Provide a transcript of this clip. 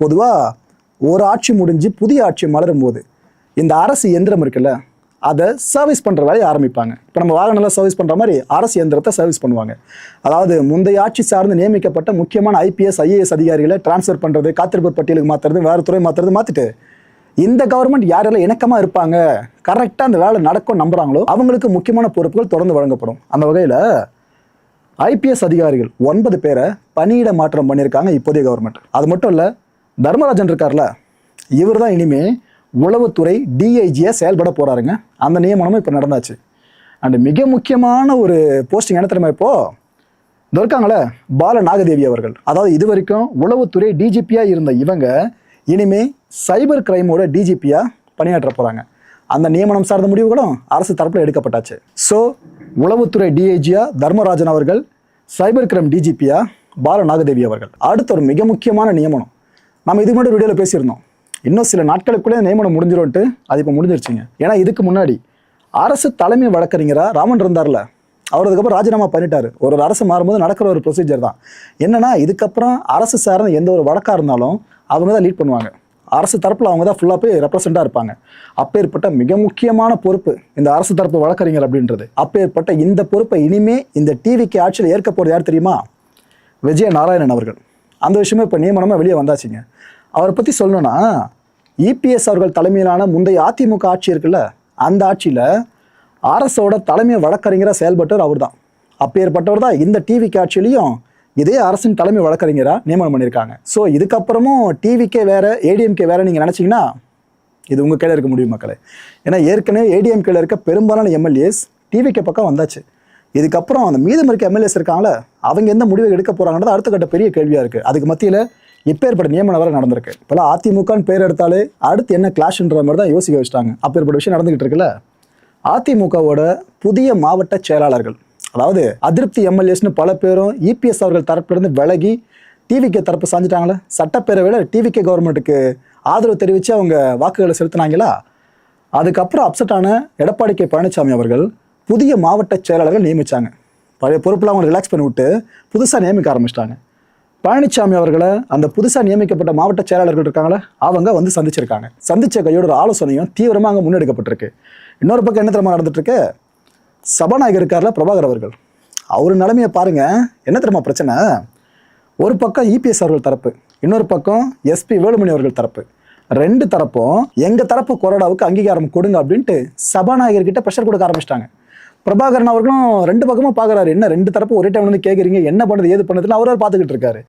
பொதுவாக ஒரு ஆட்சி முடிஞ்சு புதிய ஆட்சி மலரும் போது இந்த அரசு இயந்திரம் இருக்குல்ல, அதை சர்வீஸ் பண்ணுற வேலையை ஆரம்பிப்பாங்க. இப்போ நம்ம வாகனம்லாம் சர்வீஸ் பண்ணுற மாதிரி அரசு இயந்திரத்தை சர்வீஸ் பண்ணுவாங்க. அதாவது முந்தைய ஆட்சி சார்ந்து நியமிக்கப்பட்ட முக்கியமான ஐபிஎஸ் ஐஏஎஸ் அதிகாரிகளை டிரான்ஸ்ஃபர் பண்ணுறது, காத்திருப்பு பட்டியலுக்கு மாற்றுறது, வேறு துறை மாற்றிட்டு இந்த கவர்மெண்ட் யாரெல்லாம் இணக்கமாக இருப்பாங்க, கரெக்டாக அந்த வேலை நடக்கும் நம்புகிறாங்களோ அவங்களுக்கு முக்கியமான பொறுப்புகள் தொடர்ந்து வழங்கப்படும். அந்த வகையில் ஐபிஎஸ் அதிகாரிகள் 9 பேரை பணியிட மாற்றம் பண்ணியிருக்காங்க இப்போதைய கவர்மெண்ட். அது மட்டும் இல்லை, தர்மராஜன் இருக்கார்ல, இவர் தான் இனிமே உளவுத்துறை டிஐஜியாக செயல்பட போகிறாருங்க. அந்த நியமனமும் இப்போ நடந்தாச்சு. அண்ட் மிக முக்கியமான ஒரு போஸ்டிங் என்ன தெரியுமா, இப்போது இருக்காங்களே பால நாகதேவி அவர்கள். அதாவது இது வரைக்கும் உளவுத்துறை டிஜிபியாக இருந்த இவங்க இனிமே சைபர் கிரைமோட டிஜிபியாக பணியாற்ற போகிறாங்க. அந்த நியமனம் சார்ந்த முடிவுகளும் அரசு தரப்பில் எடுக்கப்பட்டாச்சு. ஸோ உளவுத்துறை டிஐஜியாக தர்மராஜன் அவர்கள், சைபர் கிரைம் டிஜிபியாக பால நாகதேவி அவர்கள். அடுத்த ஒரு மிக முக்கியமான நியமனம், நம்ம இதுக்கு முன்னாடி வீடியோவில் பேசியிருந்தோம். இன்னும் சில நாட்களுக்குள்ளே நியமனம் முடிஞ்சிடும்ட்டு, அது இப்போ முடிஞ்சிருச்சுங்க. ஏன்னா இதுக்கு முன்னாடி அரசு தலைமை வழக்கறிஞராக ராமன் இருந்தார்ல, அவர் அதுக்கப்புறம் ராஜினாமா பண்ணிட்டாரு. ஒரு அரசு மாறும்போது நடக்கிற ஒரு ப்ரொசீஜர் தான். என்னன்னா, இதுக்கப்புறம் அரசு சார்ந்த எந்த ஒரு வழக்காக இருந்தாலும் அவங்க தான் லீட் பண்ணுவாங்க. அரசு தரப்பில் அவங்க தான் ஃபுல்லாக போய் ரெப்ரசெண்டாக இருப்பாங்க. அப்பேற்பட்ட மிக முக்கியமான பொறுப்பு இந்த அரசு தரப்பு வழக்கறிஞர் அப்படின்றது. அப்பேற்பட்ட இந்த பொறுப்பை இனிமே இந்த டிவிக்கு ஆட்சியில் ஏற்க போகிறது யார் தெரியுமா? விஜய நாராயணன் அவர்கள். அந்த விஷயமே இப்போ நியமனமாக வெளியே வந்தாச்சுங்க. அவரை பற்றி சொல்லணும்னா, இபிஎஸ் அவர்கள் தலைமையிலான முந்தைய அதிமுக ஆட்சி இருக்குல்ல, அந்த ஆட்சியில் அரசோட தலைமை வழக்கறிஞராக செயல்பட்டவர் அவர் தான். அப்பேற்பட்டவர் தான் இந்த டிவிக்கு ஆட்சியிலையும் இதே அரசின் தலைமை வழக்கறிஞராக நியமனம் பண்ணியிருக்காங்க. ஸோ இதுக்கப்புறமும் டிவிக்கே வேறு, ஏடிஎம்கே வேறு நீங்கள் நினச்சிங்கன்னா இது உங்கள் கையில் இருக்க முடியும் மக்களே. ஏன்னா ஏற்கனவே ஏடிஎம்கேல இருக்க பெரும்பாலான எம்எல்ஏஸ் டிவிக்கே பக்கம் வந்தாச்சு. இதுக்கப்புறம் அந்த மீதம் இருக்க எம்எல்ஏஸ் இருக்காங்களே, அவங்க எந்த முடிவை எடுக்க போகிறாங்கன்றது அடுத்த கட்ட பெரிய கேள்வியாக இருக்குது. அதுக்கு மத்தியில் இப்பேற்பட்ட நியமனம் வேறு நடந்திருக்கு. இப்போலாம் அதிமுகன்னு பேர் எடுத்தாலே அடுத்து என்ன கிளாஷ்ன்ற மாதிரி தான் யோசிக்க வச்சுட்டாங்க. அப்பேற்பட்ட விஷயம் நடந்துகிட்டு இருக்குல்ல. அதிமுகவோட புதிய மாவட்ட செயலாளர்கள், அதாவது அதிருப்தி எம்எல்ஏஸ்னு பல பேரும் இபிஎஸ் அவர்கள் தரப்பிலிருந்து விலகி டிவிகே தரப்பு சாஞ்சிட்டாங்களே. சட்டப்பேரவையில் டிவிகே கவர்மெண்ட்டுக்கு ஆதரவு தெரிவித்து அவங்க வாக்குகளை செலுத்தினாங்களா. அதுக்கப்புறம் அப்செட்டான எடப்பாடி கே பழனிசாமி அவர்கள் புதிய மாவட்ட செயலாளர்கள் நியமித்தாங்க. பழைய பொறுப்பில் அவங்க ரிலாக்ஸ் பண்ணி விட்டு புதுசாக நியமிக்க ஆரம்பிச்சிட்டாங்க. பழனிசாமி அவர்களை அந்த புதுசாக நியமிக்கப்பட்ட மாவட்ட செயலாளர்கள் இருக்காங்களே, அவங்க வந்து சந்திச்சிருக்காங்க. சந்தித்த கையோட ஒரு ஆலோசனையும் தீவிரமாக அங்கே முன்னெடுக்கப்பட்டிருக்கு. இன்னொரு பக்கம் என்ன தெரியுமா நடந்துட்டுருக்கு, சபாநாயகர் இருக்கார்ல பிரபாகர் அவர்கள், அவர் நிலைமையை பாருங்கள். என்ன தெரியுமா பிரச்சனை, ஒரு பக்கம் இபிஎஸ் அவர்கள் தரப்பு, இன்னொரு பக்கம் எஸ்பி வேலுமணி அவர்கள் தரப்பு. 2 தரப்பும் எங்கள் தரப்பு கொறடாவுக்கு அங்கீகாரம் கொடுங்க அப்படின்ட்டு சபாநாயகர்கிட்ட ப்ரெஷர் கொடுக்க ஆரம்பிச்சிட்டாங்க. பிரபாகரன் அவர்களும் 2 பக்கமும் பார்க்குறாரு. என்ன 2 தரப்பு ஒரே டைம் வந்து கேட்குறீங்க, என்ன பண்ணுறது ஏது பண்ணுறதுன்னு அவரால் பார்த்துக்கிட்டு இருக்காரு.